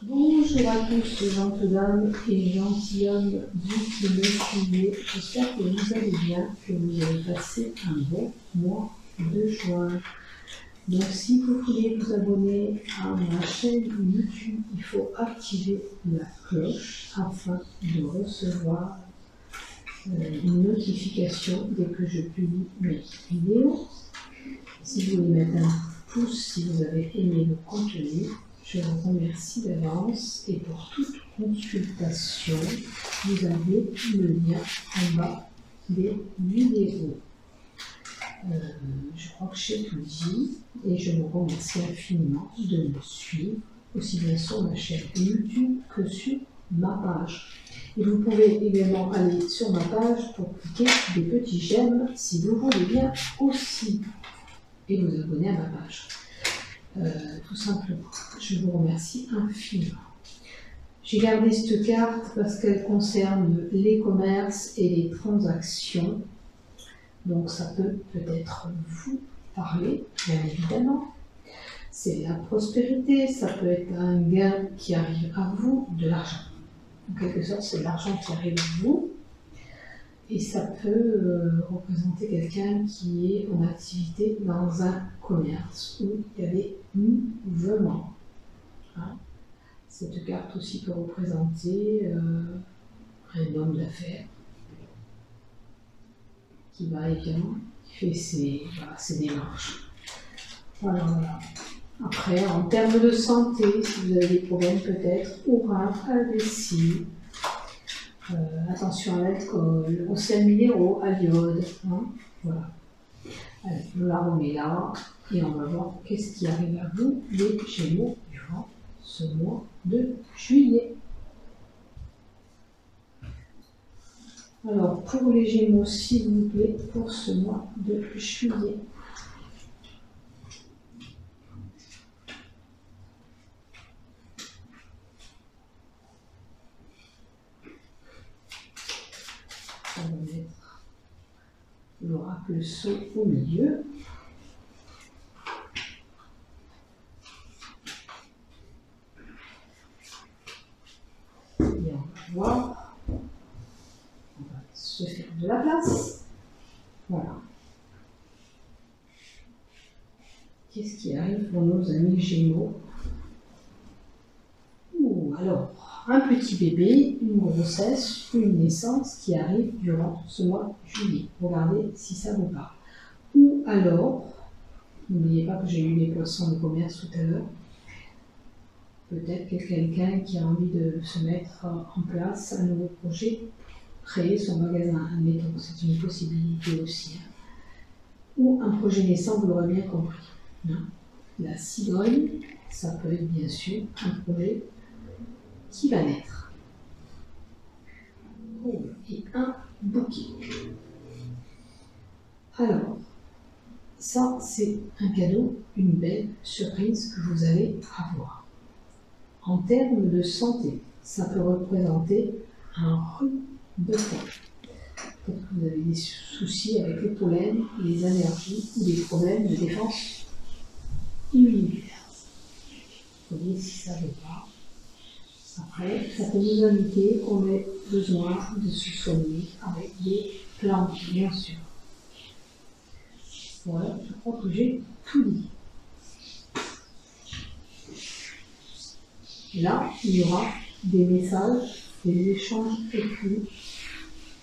Bonjour à tous les gentilshommes et gentilshommes vous qui me suivez. J'espère que vous allez bien, que vous avez passé un bon mois de juin. Donc si vous voulez vous abonner à ma chaîne YouTube, il faut activer la cloche afin de recevoir une notification dès que je publie mes vidéos. Si vous voulez mettre un pouce si vous avez aimé le contenu, je vous remercie d'avance et pour toute consultation, vous avez le lien en bas des vidéos. Je crois que j'ai tout dit et je vous remercie infiniment de me suivre aussi bien sur ma chaîne YouTube que sur ma page. Et vous pouvez également aller sur ma page pour cliquer des petits j'aime si vous voulez bien aussi et vous abonner à ma page. Tout simplement. Je vous remercie infiniment. J'ai gardé cette carte parce qu'elle concerne les commerces et les transactions. Donc ça peut peut-être vous parler, bien évidemment. C'est la prospérité, ça peut être un gain qui arrive à vous, de l'argent. En quelque sorte, c'est de l'argent qui arrive à vous. Et ça peut représenter quelqu'un qui est en activité dans un commerce où il y a des mouvements. Hein. Cette carte aussi peut représenter un homme d'affaires qui va et vient, qui fait ses démarches. Voilà. Après, en termes de santé, si vous avez des problèmes peut-être, au rein, à la vessie, attention à l'alcool, aux sels minéraux, à l'iode. Hein, voilà. Allez, nous la remet là et on va voir qu'est-ce qui arrive à vous, les Gémeaux, durant ce mois de juillet. Alors, pour les Gémeaux, s'il vous plaît, pour ce mois de juillet. On va mettre l'oracle saut au milieu. Et on va voir. On va se faire de la place. Voilà. Qu'est-ce qui arrive pour nos amis Gémeaux? Alors, un petit bébé, une grossesse, une naissance qui arrive durant ce mois de juillet. Regardez si ça vous parle. Ou alors, n'oubliez pas que j'ai eu les poissons de commerce tout à l'heure, peut-être quelqu'un qui a envie de se mettre en place un nouveau projet, créer son magasin, admettons, c'est une possibilité aussi. Hein. Ou un projet naissant, vous l'aurez bien compris. Hein. La cigogne, ça peut être bien sûr un projet qui va naître. Et un bouquet. Alors, ça c'est un cadeau, une belle surprise que vous allez avoir. En termes de santé, ça peut représenter un rhume de foie. Peut-être que vous avez des soucis avec les pollens, les allergies ou des problèmes de défense immunitaire. Vous voyez si ça ne veut pas. Après, ça peut nous indiquer qu'on ait besoin de se soigner avec des plantes, bien sûr. Voilà, je crois que j'ai tout dit. Là, il y aura des messages, des échanges écrits,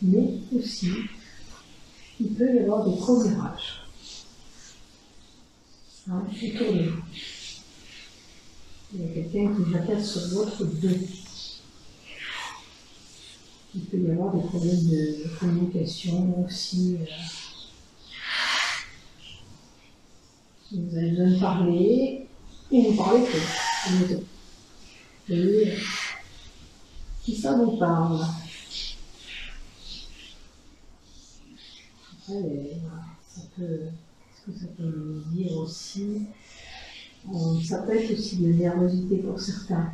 mais aussi, il peut y avoir des commérages autour de vous. Il y a quelqu'un qui j'appelle sur votre dos. Il peut y avoir des problèmes de communication aussi. Vous avez besoin de parler, ou vous parlez peu. Et si ça vous parle. Après, ça peut, est-ce que ça peut nous dire aussi? Ça peut être aussi de la nervosité pour certains.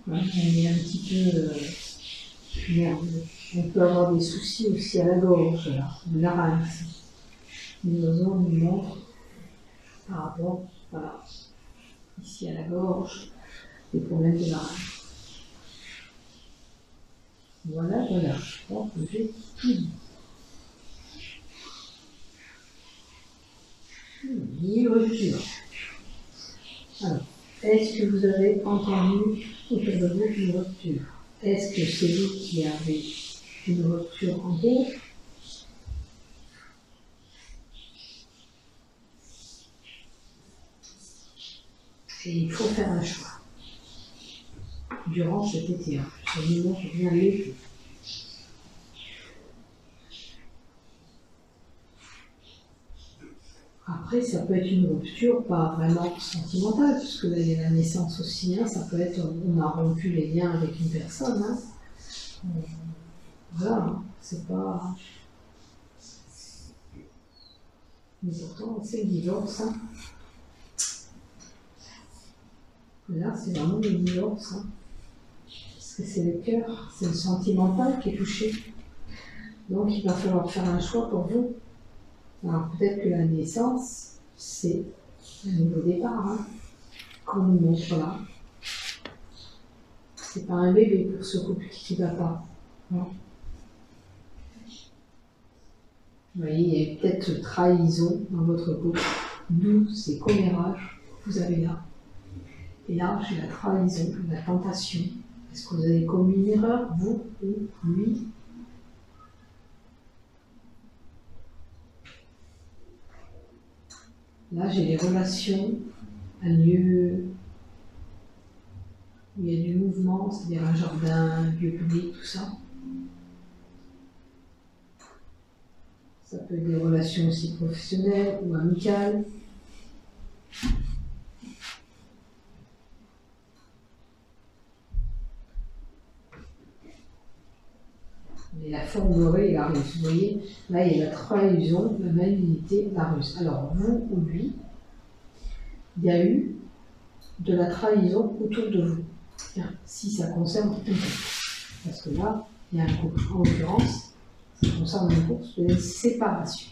On est un petit peu nerveux. On peut avoir des soucis aussi à la gorge, de larynx. Les oiseaux nous montrent par rapport, voilà, ici à la gorge, des problèmes de la reine. Voilà, voilà, je crois que j'ai tout dit. 10 ruptures. Alors, est-ce que vous avez entendu autour de vous une rupture? Est-ce que c'est vous qui avez une rupture en cours? Et il faut faire un choix. Durant cet été, ce moment vient l'été. Après, ça peut être une rupture pas vraiment sentimentale, puisque là, il y a la naissance aussi, hein, ça peut être, on a rompu les liens avec une personne, hein. Voilà, hein, c'est pas... Mais pourtant, c'est le divorce, hein. Là, c'est vraiment le divorce, hein. Parce que c'est le cœur, c'est le sentimental qui est touché. Donc, il va falloir faire un choix pour vous. Alors, peut-être que la naissance, c'est un nouveau départ, hein, qu'on nous montre là. C'est pas un bébé pour ce couple qui ne va pas. Non. Vous voyez, il y a peut-être trahison dans votre couple, d'où ces commérages que vous avez là. Et là, j'ai la trahison, la tentation. Est-ce que vous avez commis une erreur, vous ou lui? Là, j'ai les relations, un lieu où il y a du mouvement, c'est-à-dire un jardin, un lieu public, tout ça. Ça peut être des relations aussi professionnelles ou amicales. Et la forme dorée et la russe. Vous voyez, là, il y a la trahison, la malignité, la russe. Alors, vous ou lui, il y a eu de la trahison autour de vous. Bien, si ça concerne un couple. Parce que là, il y a un couple. En l'occurrence, ça concerne un couple de séparation,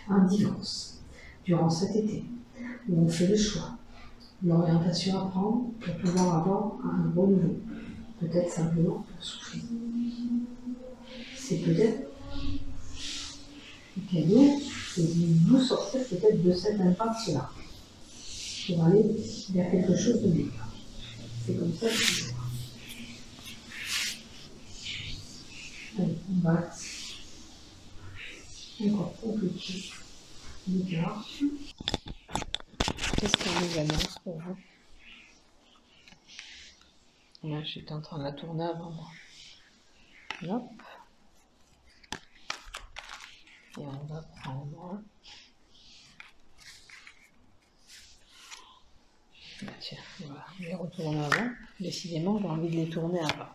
un divorce, durant cet été, où on fait le choix, l'orientation à prendre pour pouvoir avoir un bon nouveau. Peut-être simplement pour souffrir. C'est peut-être le cadeau, c'est de vous sortir peut-être de cette impasse-là, pour aller vers quelque chose de meilleur. C'est comme ça que je vois. Allez, on va encore compliquer l'écart. Qu'est-ce qu'on nous annonce pour vous? Là, j'étais en train de la tourner avant moi. Hop. Et on va prendre... Ah, tiens, voilà, je les retourne avant. Décidément, j'ai envie de les tourner avant.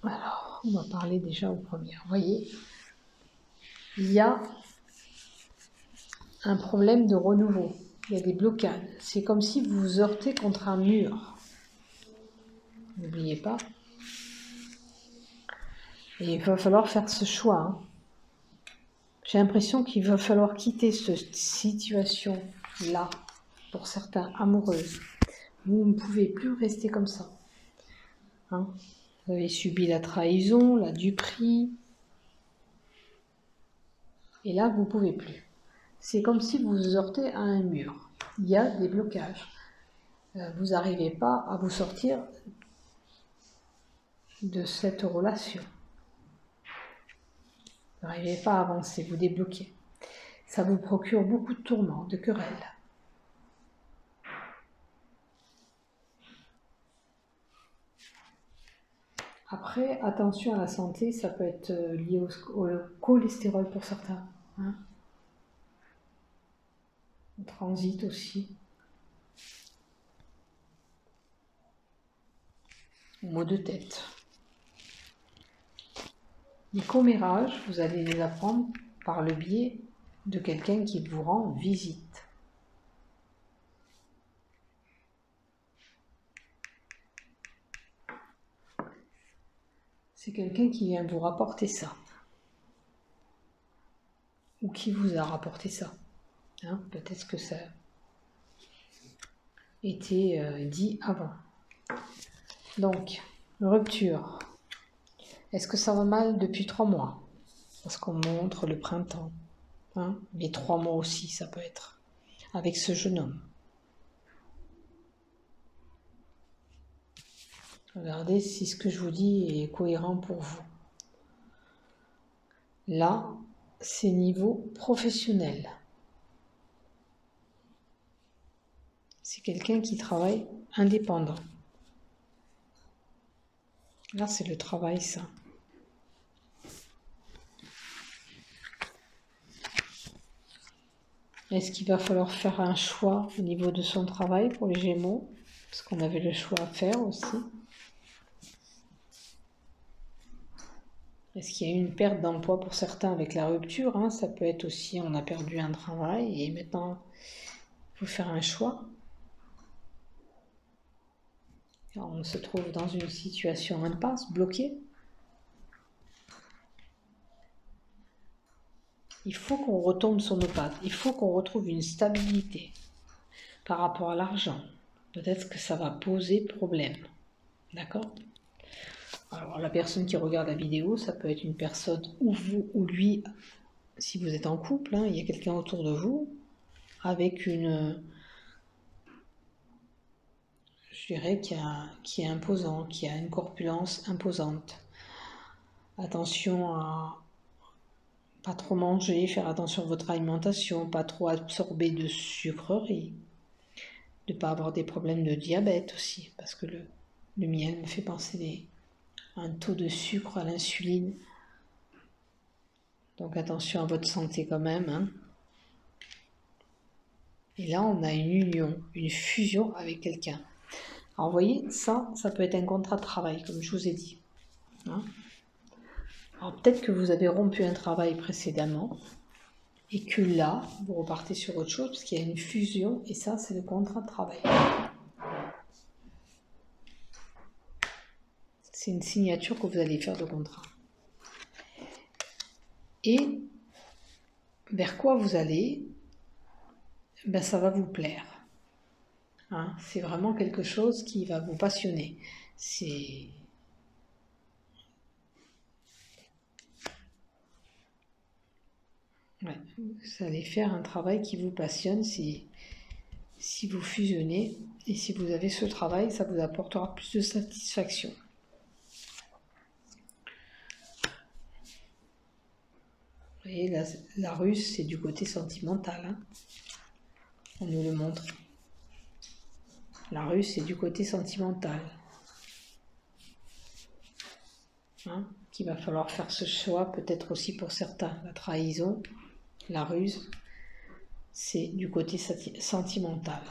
Alors, on va parler déjà au premier. Vous voyez, il y a un problème de renouveau. Il y a des blocades. C'est comme si vous vous heurtez contre un mur. N'oubliez pas. Et il va falloir faire ce choix. Hein. J'ai l'impression qu'il va falloir quitter cette situation-là, pour certains amoureuses. Vous ne pouvez plus rester comme ça. Hein. Vous avez subi la trahison, la duperie. Et là, vous ne pouvez plus. C'est comme si vous vous heurtez à un mur. Il y a des blocages. Vous n'arrivez pas à vous sortir de cette relation. Vous n'arrivez pas à avancer, vous débloquez. Ça vous procure beaucoup de tourments, de querelles. Après, attention à la santé, ça peut être lié au cholestérol pour certains. Hein. Au transit aussi. Au maux de tête. Les commérages, vous allez les apprendre par le biais de quelqu'un qui vous rend visite. C'est quelqu'un qui vient vous rapporter ça. Ou qui vous a rapporté ça. Hein, peut-être que ça était dit avant. Donc, rupture. Est-ce que ça va mal depuis 3 mois? Parce qu'on montre le printemps. Hein, les 3 mois aussi, ça peut être. Avec ce jeune homme. Regardez si ce que je vous dis est cohérent pour vous. Là, c'est niveau professionnel. C'est quelqu'un qui travaille indépendant. Là, c'est le travail, ça. Est-ce qu'il va falloir faire un choix au niveau de son travail pour les Gémeaux? Parce qu'on avait le choix à faire aussi. Est-ce qu'il y a eu une perte d'emploi pour certains avec la rupture, hein? Ça peut être aussi, on a perdu un travail et maintenant, il faut faire un choix. Alors, on se trouve dans une situation impasse, bloquée. Il faut qu'on retombe sur nos pattes. Il faut qu'on retrouve une stabilité par rapport à l'argent. Peut-être que ça va poser problème. D'accord? Alors, la personne qui regarde la vidéo, ça peut être une personne ou vous ou lui, si vous êtes en couple, hein, il y a quelqu'un autour de vous avec une, je dirais, qui est imposant, qui a une corpulence imposante. Attention à pas trop manger, faire attention à votre alimentation, pas trop absorber de sucreries, de ne pas avoir des problèmes de diabète aussi, parce que le miel me fait penser à un taux de sucre à l'insuline. Donc attention à votre santé quand même. Hein. Et là, on a une union, une fusion avec quelqu'un. Alors vous voyez, ça peut être un contrat de travail, comme je vous ai dit. Hein. Alors peut-être que vous avez rompu un travail précédemment et que là, vous repartez sur autre chose parce qu'il y a une fusion et ça, c'est le contrat de travail. C'est une signature que vous allez faire de contrat. Et vers quoi vous allez, ben ça va vous plaire. Hein, c'est vraiment quelque chose qui va vous passionner. C'est... Ouais, vous allez faire un travail qui vous passionne si vous fusionnez et si vous avez ce travail, ça vous apportera plus de satisfaction. Vous voyez, la ruse, c'est du côté sentimental. Hein. On nous le montre. La ruse, c'est du côté sentimental. Hein, qu'il va falloir faire ce choix, peut-être aussi pour certains. La trahison, la ruse, c'est du côté sentimental.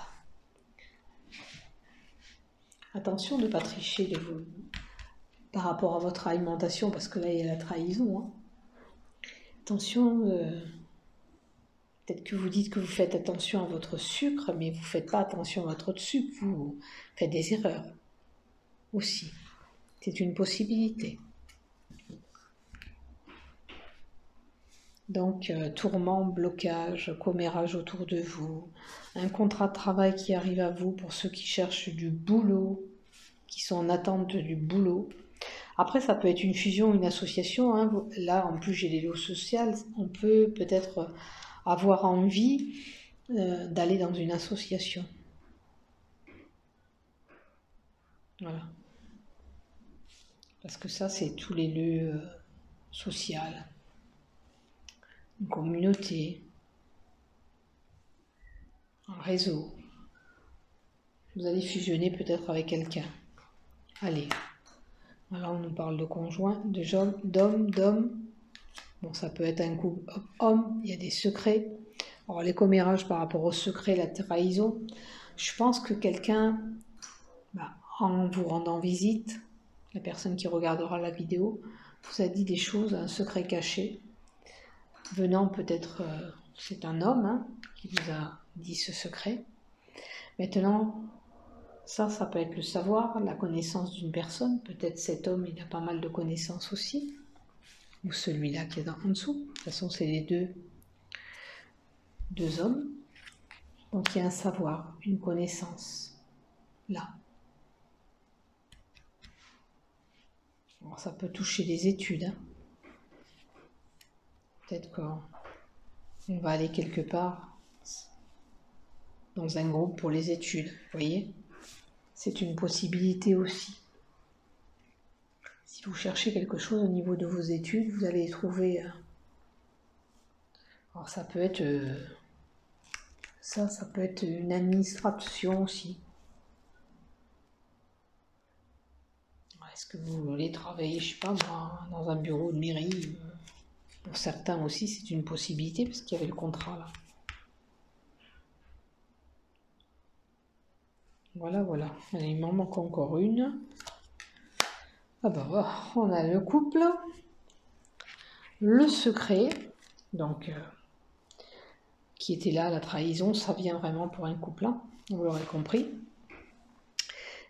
Attention de ne pas tricher par rapport à votre alimentation, parce que là, il y a la trahison. Hein. Attention, peut-être que vous dites que vous faites attention à votre sucre, mais vous ne faites pas attention à votre sucre, vous faites des erreurs aussi. C'est une possibilité. Donc, tourment, blocage, commérage autour de vous, un contrat de travail qui arrive à vous pour ceux qui cherchent du boulot, qui sont en attente du boulot. Après, ça peut être une fusion, une association. Hein. Là, en plus, j'ai les lots sociaux. On peut peut-être avoir envie d'aller dans une association. Voilà. Parce que ça, c'est tous les lieux sociaux. Une communauté, un réseau. Vous allez fusionner peut-être avec quelqu'un. Allez. Alors, on nous parle de conjoint, d'homme. Bon, ça peut être un couple homme, il y a des secrets. Alors, les commérages par rapport aux secrets, la trahison. Je pense que quelqu'un, en vous rendant visite, la personne qui regardera la vidéo, vous a dit des choses, un secret caché, venant peut-être, c'est un homme hein, qui vous a dit ce secret. Maintenant, ça peut être le savoir, la connaissance d'une personne. Peut-être cet homme, il a pas mal de connaissances aussi. Ou celui-là qui est en dessous. De toute façon, c'est les deux hommes. Donc il y a un savoir, une connaissance, là. Alors, ça peut toucher les études. Hein. Peut-être qu'on va aller quelque part dans un groupe pour les études, vous voyez? C'est une possibilité aussi. Si vous cherchez quelque chose au niveau de vos études, vous allez trouver... Alors ça peut être... ça peut être une administration aussi. Est-ce que vous voulez travailler, je sais pas moi, dans un bureau de mairie? Pour certains aussi, c'est une possibilité parce qu'il y avait le contrat là. Voilà, voilà. Allez, il m'en manque encore une. Ah bah, on a le couple, le secret, donc qui était là, la trahison, ça vient vraiment pour un couple, hein, vous l'aurez compris.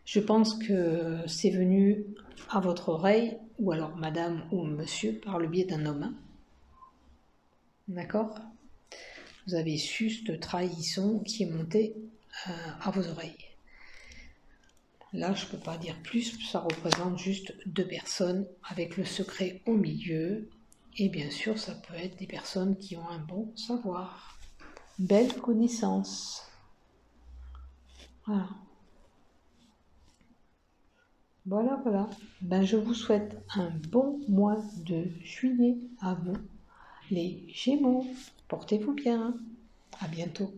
Je pense que c'est venu à votre oreille, ou alors madame ou monsieur, par le biais d'un homme. D'accord? Vous avez su cette trahison qui est montée à vos oreilles. Là, je ne peux pas dire plus, ça représente juste 2 personnes avec le secret au milieu. Et bien sûr, ça peut être des personnes qui ont un bon savoir. Belle connaissance. Voilà. Voilà, voilà. Ben, je vous souhaite un bon mois de juillet à vous, les Gémeaux. Portez-vous bien. À bientôt.